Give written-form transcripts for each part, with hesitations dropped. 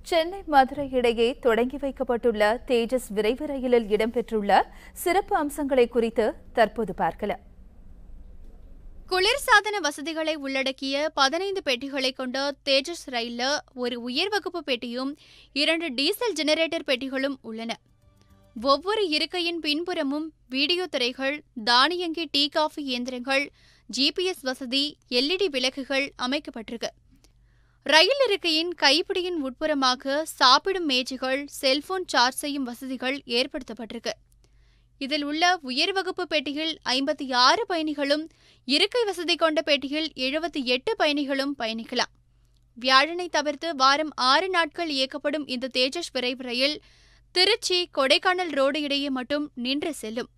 சென்னை மதுரை இடையே தொடங்கி வைக்கப்பட்டுள்ள தேஜஸ் விரைவு ரயிலில் இடம்பெற்றுள்ள சிறப்பு அம்சங்களை குறித்து தற்போது பார்க்கலாம். குளிர்சாதன வசதிகளை உள்ளடக்கிய 15 பெட்டிகளை கொண்ட தேஜஸ் ரயிலில் ஒரு உயர் வகுப்பு பெட்டியும் 2 டீசல் ஜெனரேட்டர் பெட்டிகளும் உள்ளன. ஒவ்வொரு இருக்கையின் பின்புறமும் வீடியோ திரைகள், தானியங்கி டீ காஃபி இயந்திரங்கள், GPS வசதி, LED விளக்குகள் அமைக்கப்பட்டிருக்கு. ரயில் இருக்கையின் கைப்பிடியின் உட்புறமாக சாப்பிடும் மேஜைகள், செல்போன் சார்ஜ் செய்யும் வசதிகள் ஏற்படுத்தப்பட்டிருக்கு. இதில் உள்ள உயர் வகுப்பு பெட்டியில் 56 பயணிகளும், இருக்கை வசதி கொண்ட பெட்டியில் 78 பயணிகளும் பயணிக்கலாம். வியாழனை தவிர்த்து வாரம் 6 நாட்கள் இயக்கப்படும் இந்த தேஜஸ் விரைவு ரயில் திருச்சி கொடைக்கானல் ரோடு இடையே மட்டும் நின்று செல்லும்.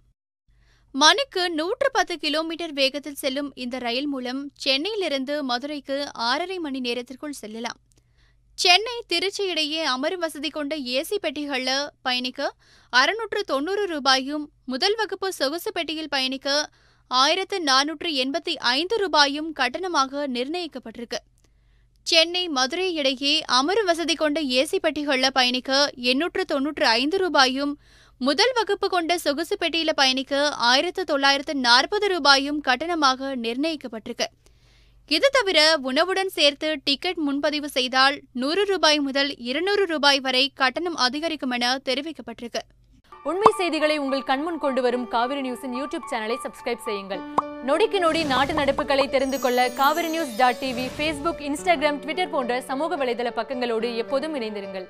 மணிக்கு 110 கிலோமீட்டர் வேகத்தில் செல்லும் இந்த ரயில் மூலம் சென்னையிலிருந்து மதுரைக்கு 6.5 மணி நேரத்திற்குள் செல்லலாம். சென்னை திருச்சி இடையே அமரும் வசதி கொண்ட ஏசி பெட்டிகளில் பயணிக்க 690 ரூபாயும், முதல் வகுப்பு சொகுசு பெட்டியில் பயணிக்க 1485 ரூபாயும் கட்டணமாக நிர்ணயிக்கப்பட்டிருக்கு. சென்னை மதுரை இடையே அமரும் வசதி கொண்ட ஏசி பெட்டிகளில் பயணிக்க 895 ரூபாயும், முதல் வகுப்பு கொண்ட சொகுசு பெட்டியில் பயணிக்க 1940 ரூபாயும் கட்டணமாக நிர்ணயிக்கப்பட்டிருக்கு. இது தவிர உணவுடன் சேர்த்து டிக்கெட் முன்பதிவு செய்தால் 100 ரூபாய் முதல் 200 ரூபாய் வரை கட்டணம் அதிகரிக்கும் என தெரிவிக்கப்பட்டிருக்கு. உண்மை செய்திகளை உங்கள் கண்முன் கொண்டு வரும் காவிரி நியூஸின் யூடியூப் சேனலை சப்ஸ்கிரைப் செய்யுங்கள். நொடிக்கு நொடி நாட்டு நடப்புகளை தெரிந்து கொள்ள kaverinews.tv, Facebook, Instagram, Twitter போன்ற சமூக வலைதள பக்கங்களோடு எப்போதும் இணைந்திருங்கள்.